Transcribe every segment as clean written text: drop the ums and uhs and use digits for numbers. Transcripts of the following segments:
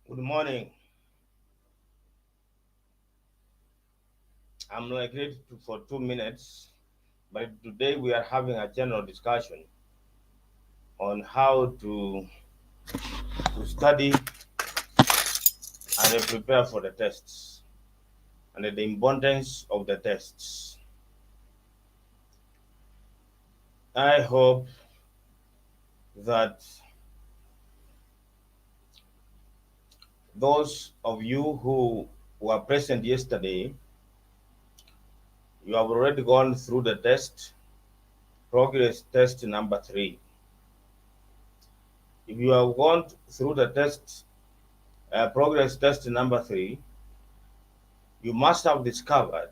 Good morning. I'm like ready for 2 minutes, but today we are having a general discussion on how to study and prepare for the tests and the importance of the tests. I hope that those of you who were present yesterday, you have already gone through the test, progress test number 3. If you have gone through the test, progress test number 3, you must have discovered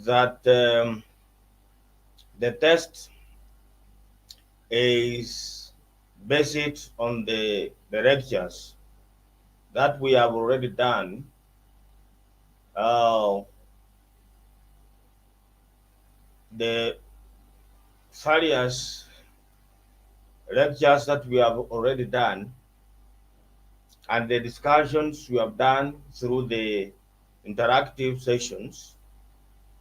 that the test is based on the lectures that we have already done, uh, the various lectures that we have already done, and the discussions we have done through the interactive sessions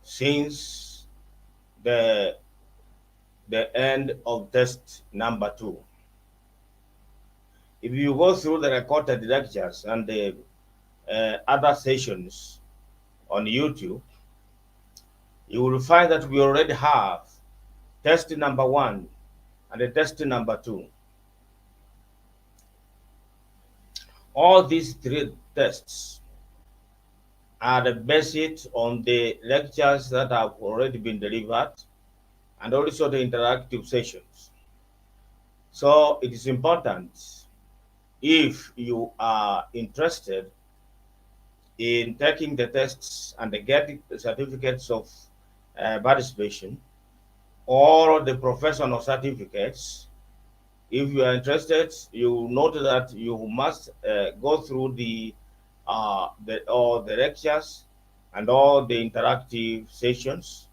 since the the end of test number 2. If you go through the recorded lectures and the other sessions on YouTube, you will find that we already have test number 1 and the test number 2. All these three tests are based on the lectures that have already been delivered and also the interactive sessions. So it is important, if you are interested in taking the tests and getting the certificates of participation or the professional certificates. If you are interested, you note that you must go through all the lectures and all the interactive sessions,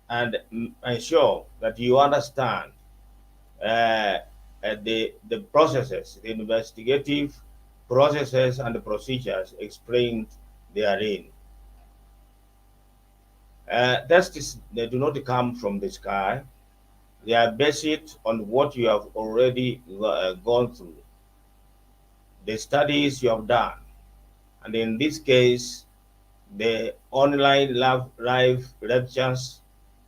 and ensure that you understand uh, the processes, the investigative processes and the procedures explained therein. Tests, they do not come from the sky. They are based on what you have already gone through, the studies you have done, and in this case, the online live lectures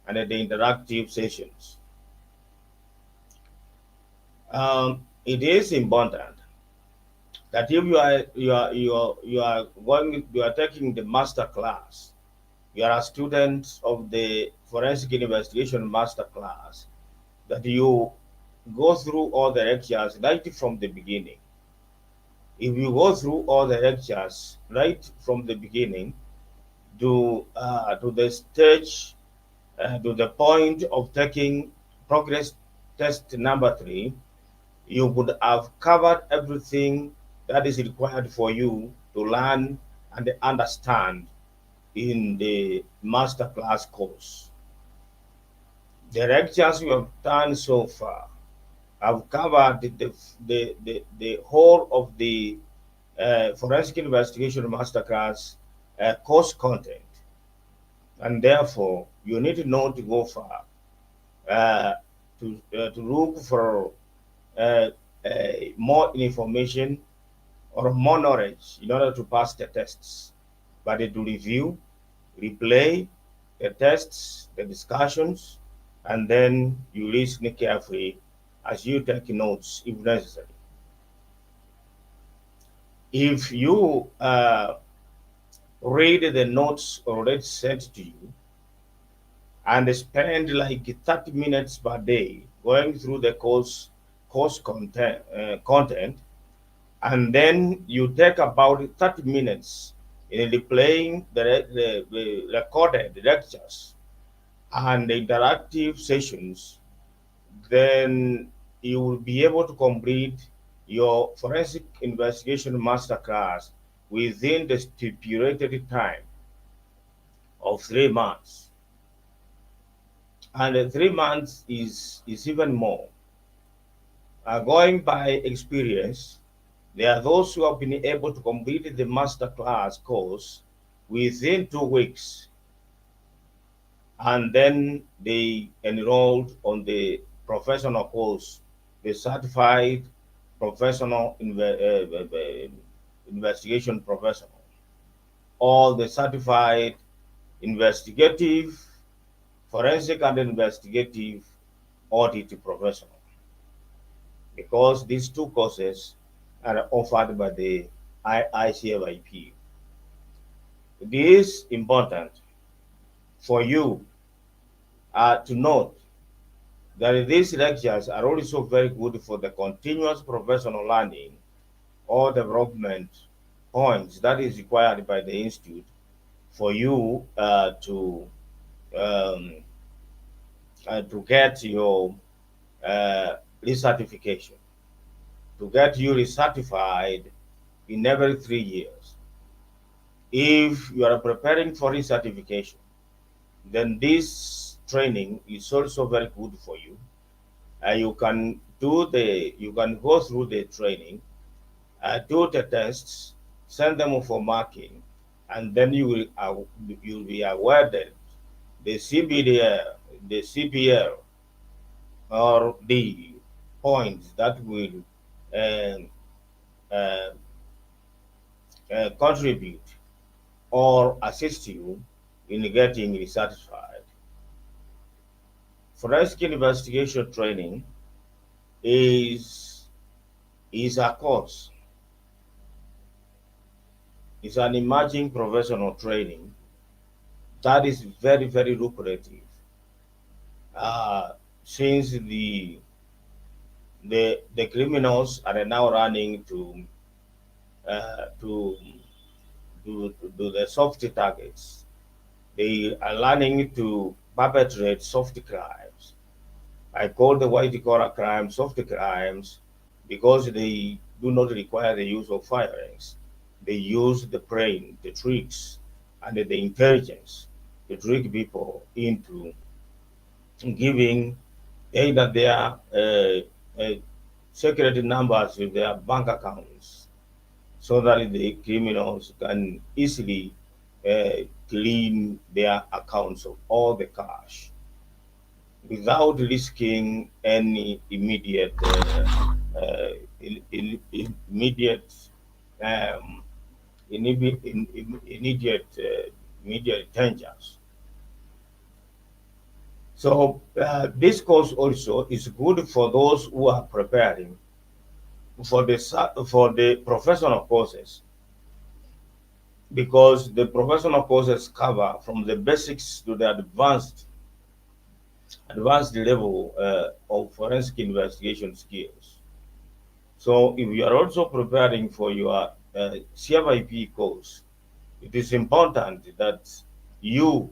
and the interactive sessions. It is important that if you are taking the master class, you are a student of the forensic investigation master class, that you go through all the lectures right from the beginning. If you go through all the lectures right from the beginning to the stage, to the point of taking progress test number 3, you would have covered everything that is required for you to learn and understand in the masterclass course. The lectures we have done so far have covered the whole of the forensic investigation masterclass course content, and therefore you need to know to go far uh, to look for uh, more information or more knowledge in order to pass the tests, but to review, replay the tests, the discussions, and then you listen carefully as you take notes if necessary. If you read the notes already sent to you and spend like 30 minutes per day going through the course content, and then you take about 30 minutes in replaying the recorded lectures and the interactive sessions, then you will be able to complete your forensic investigation masterclass within the stipulated time of 3 months. And 3 months is even more. Going by experience, There are those who have been able to complete the master class course within 2 weeks, and then they enrolled on the professional course, the certified professional investigation professional, or the certified investigative, forensic and investigative audit professional, because these two courses are offered by the ICFIP. It is important for you to note that these lectures are also very good for the continuous professional learning or development points that is required by the institute for you um, to get your recertification, to get you recertified in every 3 years. If you are preparing for recertification, then this training is also very good for you. You can go through the training, do the tests, send them for marking, and then you'll be awarded the CBDL, the CPL, or the points that will uh, uh, contribute or assist you in getting recertified. Forensic investigation training is is a course, is an emerging professional training that is very, very lucrative. Uh, since the criminals are now running to do the soft targets, they are learning to perpetrate soft crimes. I call the white collar crimes soft crimes because they do not require the use of firearms. They use the brain, the tricks, and the intelligence to trick people into giving either their secret numbers with their bank accounts so that the criminals can easily clean their accounts of all the cash without risking any immediate um, immediate dangers. So this course also is good for those who are preparing for the professional courses, because the professional courses cover from the basics to the advanced level of forensic investigation skills. So if you are also preparing for your CFIP course, it is important that you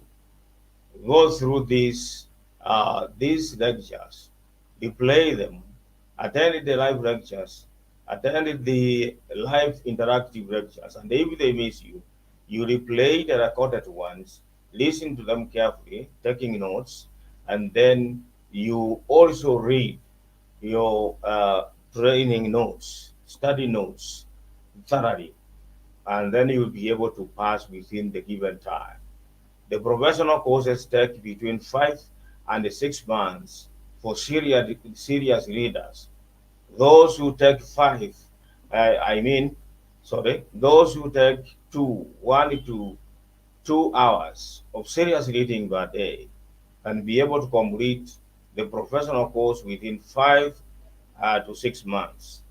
go through these lectures, replay them, attend the live lectures, attend the live interactive lectures, and if they miss you, you replay the recorded ones, listen to them carefully, taking notes, and then you also read your training notes, study notes thoroughly, and then you'll be able to pass within the given time. The professional courses take between 5 and 6 months for serious readers. Those who take I mean, sorry, those who take 1 to 2 hours of serious reading per day can be able to complete the professional course within 5 to 6 months.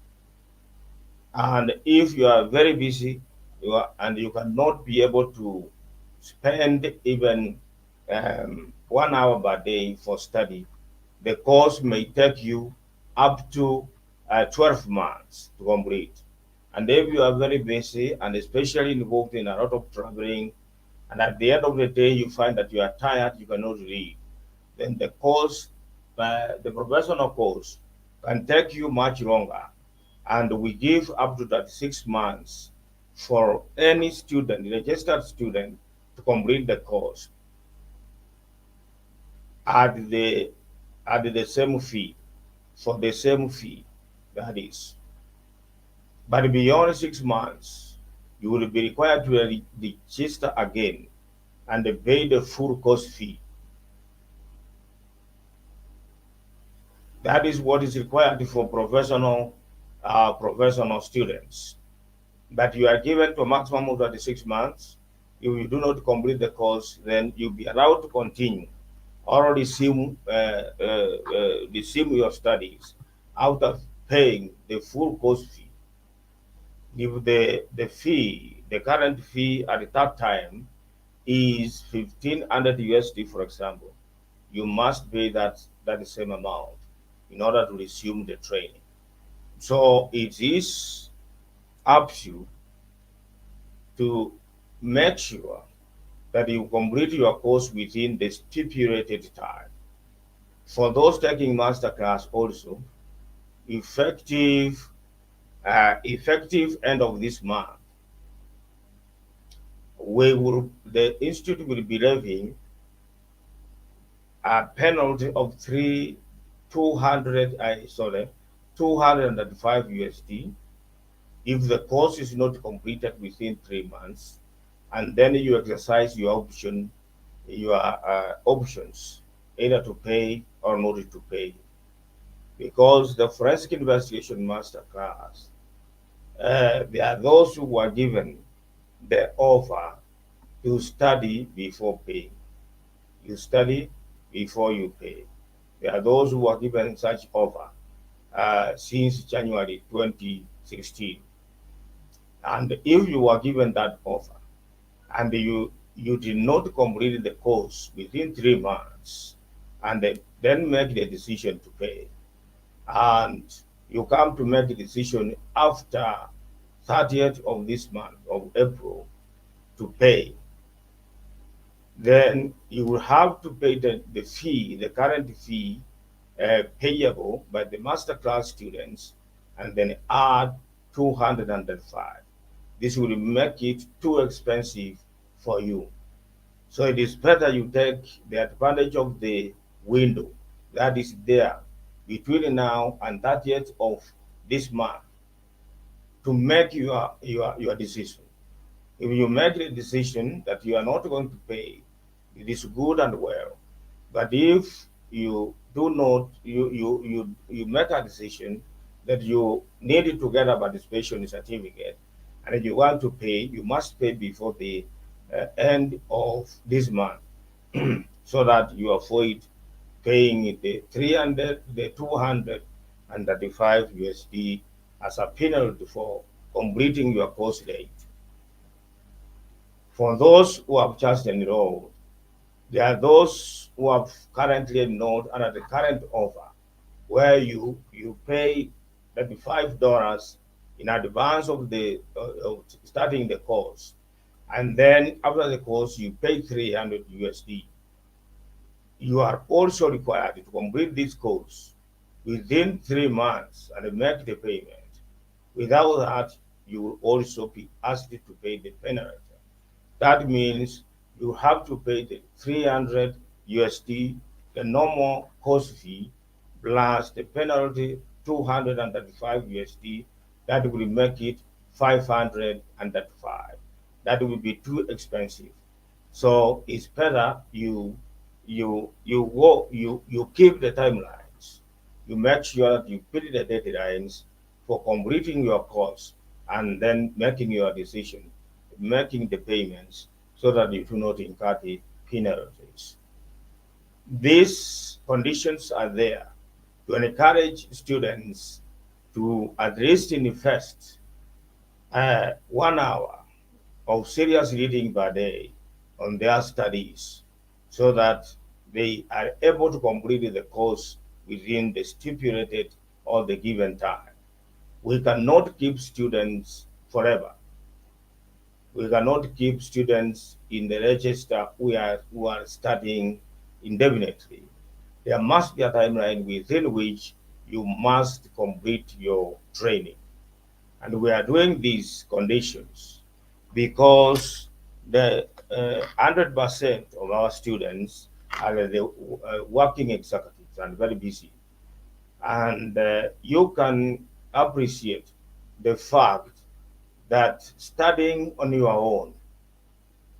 And if you are very busy, and you cannot be able to spend even 1 hour per day for study, the course may take you up to 12 months to complete. And if you are very busy and especially involved in a lot of traveling, and at the end of the day you find that you are tired, you cannot read, then the professional course can take you much longer. And we give up to 6 months for any student, registered student, to complete the course at the same fee, for the same fee, that is. But beyond 6 months, you will be required to register again and pay the full course fee. That is what is required for professional students. But you are given to a maximum of 26 months. If you do not complete the course, then you'll be allowed to continue or resume your studies after paying the full course fee. If the current fee at that time is 1500 USD, for example, you must pay that same amount in order to resume the training. So it is up to you to make sure that you complete your course within the stipulated time. For those taking masterclass also, effective effective end of this month, the institute will be levying a penalty of 205 USD if the course is not completed within 3 months, and then you exercise your options, either to pay or not to pay. Because the forensic investigation masterclass, there are those who were given the offer to study before paying. You study before you pay. There are those who were given such offer since January 2016. And if you were given that offer and you did not complete the course within 3 months and then make the decision to pay, and you come to make a decision after 30th of this month of April to pay, then you will have to pay the fee, the current fee payable by the masterclass students, and then add 205. This will make it too expensive for you. So it is better you take the advantage of the window that is there between now and 30th of this month to make your decision. If you make the decision that you are not going to pay, it is good and well. But if you do not, you make a decision that you need to get a participation certificate, and if you want to pay, you must pay before the end of this month, so that you avoid paying the 300, the 235 USD as a penalty for completing your course late. For those who have just enrolled, there are those who have currently enrolled under the current offer, where you pay $35 in advance of the of starting the course, and then after the course you pay 300 USD. You are also required to complete this course within 3 months and make the payment. Without that, you will also be asked to pay the penalty. That means you have to pay the 300 USD, the normal course fee, plus the penalty 235 USD. That will make it 535. That will be too expensive. So it's better you keep the timelines. You make sure that you put the deadlines for completing your course and then making your decision, making the payments, so that you do not incur the penalties. These conditions are there to encourage students to at least invest 1 hour of serious reading per day on their studies, so that they are able to complete the course within the stipulated or the given time. We cannot keep students forever. We cannot keep students in the register who are studying indefinitely. There must be a timeline within which you must complete your training. And we are doing these conditions because the 100% of our students are the working executives and very busy. And you can appreciate the fact that studying on your own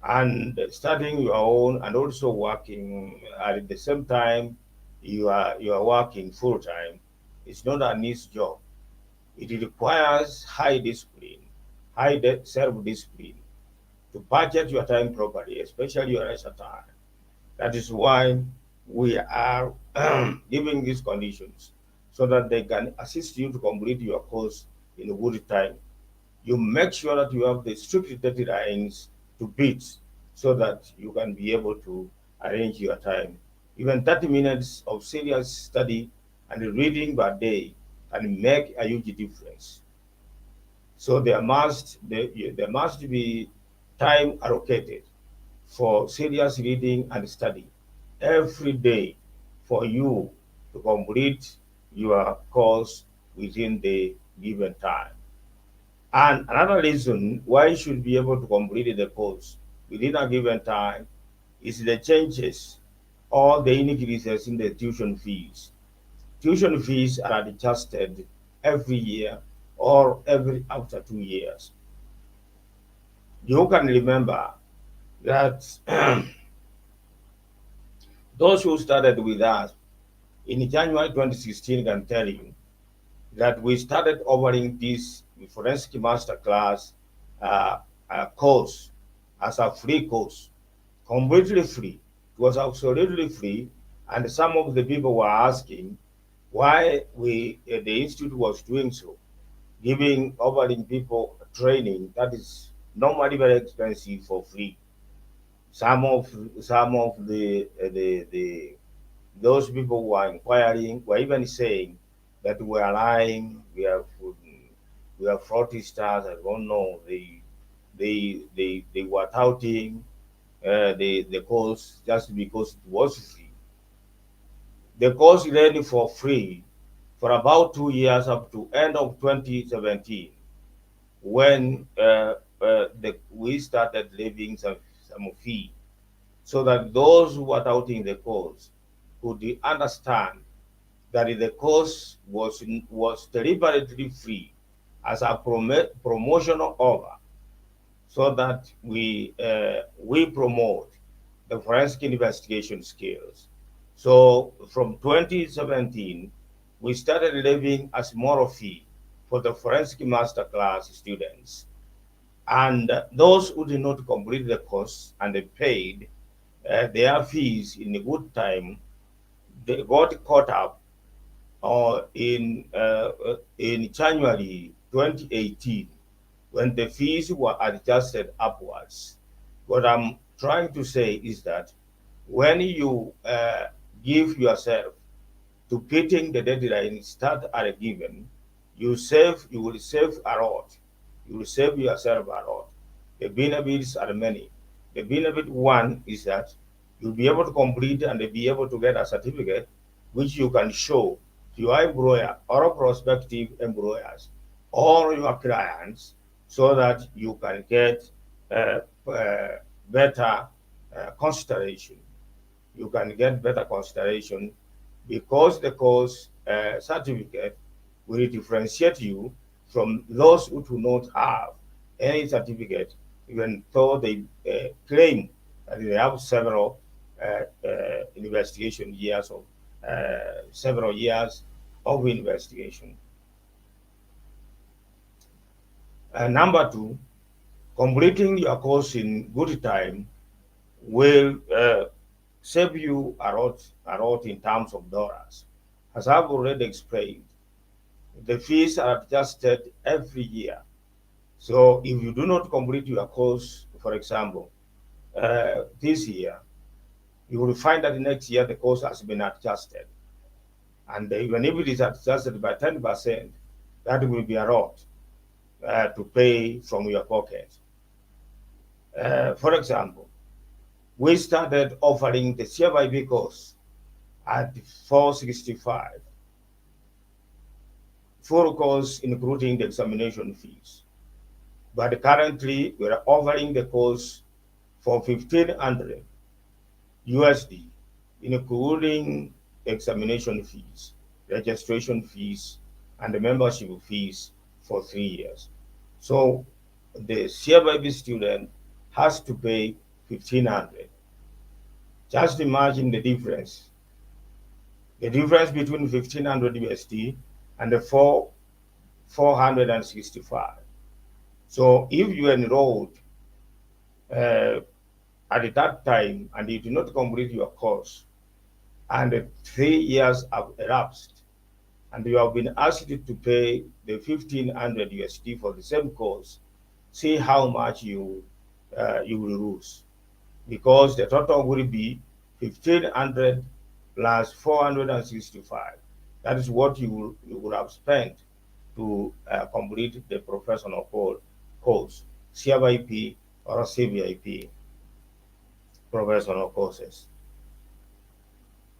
and studying your own and also working at the same time you are working full time is not an easy job. It requires high discipline, self-discipline to budget your time properly, especially your leisure time. That is why we are giving these conditions so that they can assist you to complete your course in a good time. You make sure that you have the strict deadlines to beat so that you can be able to arrange your time. Even 30 minutes of serious study and reading per day can make a huge difference. So there must be time allocated for serious reading and study every day for you to complete your course within the given time. And another reason why you should be able to complete the course within a given time is the changes or the increases in the tuition fees. Tuition fees are adjusted every year or every after 2 years. You can remember that those who started with us in January 2016 can tell you that we started offering this forensic master class uh, course as a free course, completely free. It was absolutely free, and some of the people were asking why the institute was doing so, giving offering people training that is normally very expensive for free. Some of the those people who are inquiring were even saying that we are lying, we are fraudsters. I don't know. They were touting the course just because it was free. The course ran for free for about 2 years up to end of 2017 when we started levying some fee so that those who were touting the course could understand that the course was deliberately free as a promotional offer so that we promote the forensic investigation skills. So from 2017, we started levying a small fee for the forensic masterclass students. And those who did not complete the course and they paid their fees in a good time, they got caught up in January 2018 when the fees were adjusted upwards. What I'm trying to say is that when you give yourself to pitting the deadline start at a given, you will save a lot. You will save yourself a lot. The benefits are many. The benefit one is that you'll be able to complete and be able to get a certificate which you can show to your employer or prospective employers or your clients so that you can get better consideration. You can get better consideration because the course certificate will differentiate you from those who do not have any certificate, even though they claim that they have several years of investigation. Number two, completing your course in good time will save you a lot in terms of dollars. As I've already explained, the fees are adjusted every year. So if you do not complete your course, for example, this year, you will find that next year the course has been adjusted. And even if it is adjusted by 10%, that will be a lot to pay from your pocket. For example, we started offering the CFIB course at 465, full course including the examination fees. But currently, we are offering the course for 1,500 USD, including examination fees, registration fees, and the membership fees for 3 years. So the CFIP student has to pay 1,500. Just imagine the difference. The difference between 1,500 USD and the 465. So if you enrolled uh, at that time and you do not complete your course, and 3 years have elapsed, and you have been asked to pay the 1,500 USD for the same course, see how much you will lose, because the total will be 1,500 plus 465. That is what you will have spent to complete the professional course, CFIP or CVIP professional courses.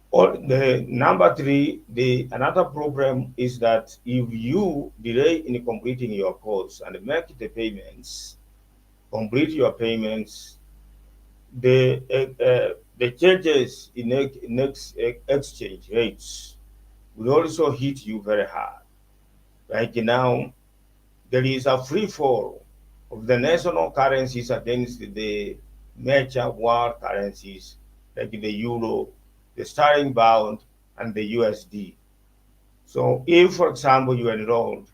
Or the number three, the another problem is that if you delay in completing your course and make the payments, complete your payments, the changes in next exchange rates will also hit you very hard. Like now, there is a free fall of the national currencies against the major world currencies like the euro, the sterling pound, and the USD. So, if, for example, you enrolled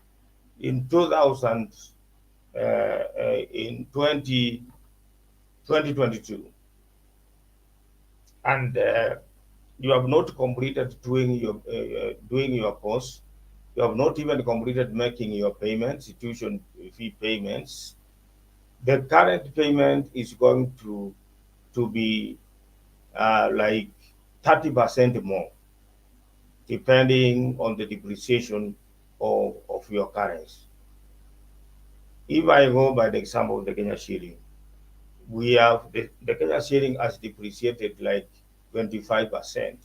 in 2000, in 2022, and you have not completed doing your course, you have not even completed making your payments, tuition fee payments, the current payment is going to be like 30% more, depending on the depreciation of your currency. If I go by the example of the Kenya shilling, we have the Kenya shilling has depreciated like 25%.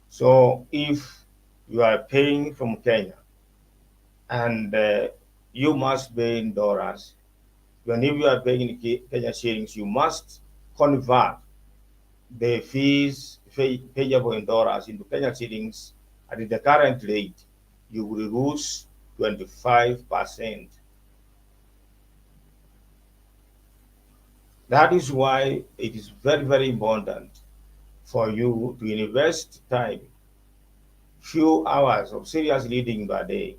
So if you are paying from Kenya and you must pay in dollars, when if you are paying in Kenya shillings, you must convert the fees payable in dollars into Kenya shillings at the current rate. You will lose 25%. That is why it is very, very important for you to invest time, few hours of serious reading per day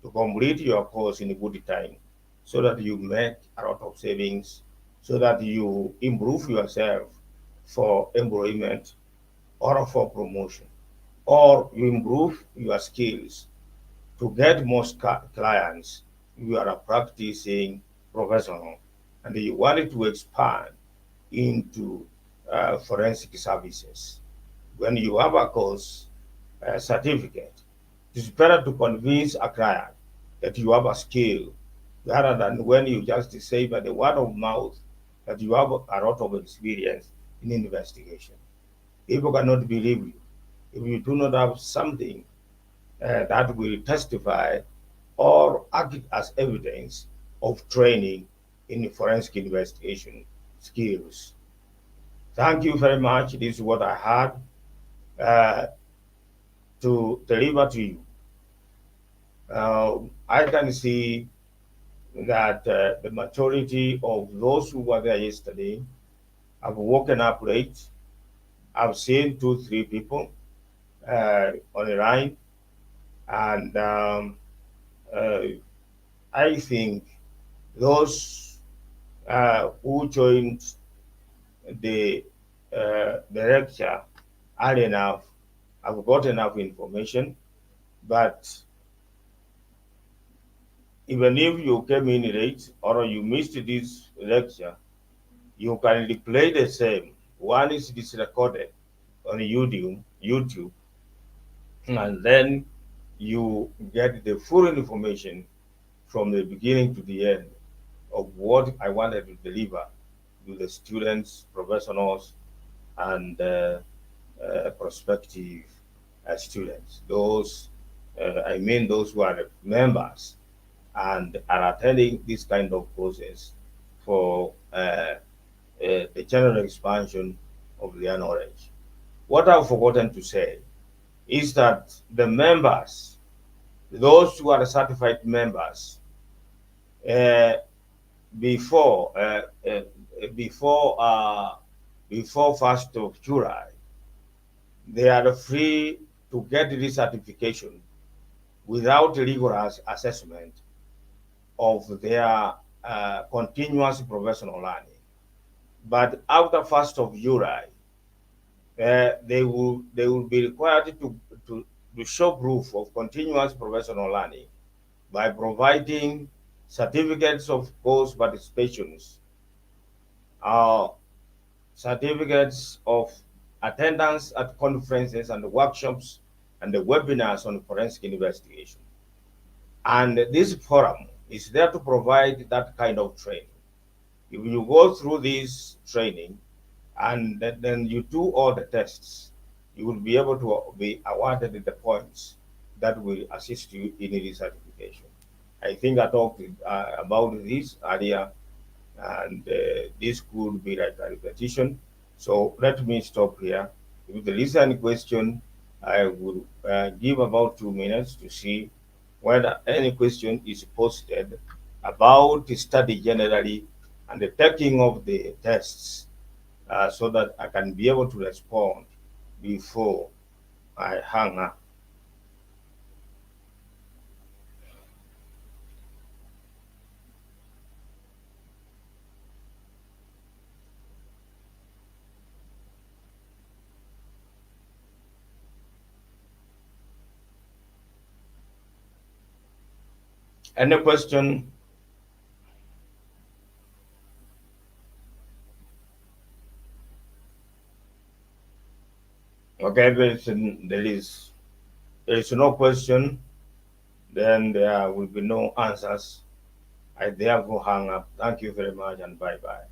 to complete your course in a good time, so that you make a lot of savings, so that you improve yourself for employment or for promotion, or you improve your skills to get most clients. You are a practicing professional and you wanted to expand into forensic services. When you have a course certificate, it is better to convince a client that you have a skill rather than when you just say by the word of mouth that you have a lot of experience in investigation. People cannot believe you if you do not have something that will testify or act as evidence of training in forensic investigation skills. Thank you very much. This is what I had uh, to deliver to you. I can see that the majority of those who were there yesterday have woken up late. I've seen 2, 3 people on the line, and uh, I think those who joined the lecture early enough have got enough information, but even if you came in late or you missed this lecture, you can replay the same. One is this recorded on YouTube, and then you get the full information from the beginning to the end of what I wanted to deliver to the students, professionals, and prospective students. I mean those who are members and are attending this kind of courses for the general expansion of their knowledge. What I've forgotten to say is that the members, those who are certified members, uh, before uh, uh, before uh, before 1st of July, they are free to get this certification without rigorous assessment of their continuous professional learning. But after 1st of July, they will be required to, to show proof of continuous professional learning by providing certificates of course participations, uh, certificates of attendance at conferences and workshops and the webinars on forensic investigation. And this forum is there to provide that kind of training. If you go through this training and then you do all the tests, you will be able to be awarded the points that will assist you in this certification. I think I talked about this earlier, and this could be like a repetition. So let me stop here. If there is any question, I will give about 2 minutes to see whether any question is posted about the study generally and the taking of the tests, so that I can be able to respond before I hang up. Any question? Okay, there is no question, then there will be no answers. I therefore hang up. Thank you very much and bye bye.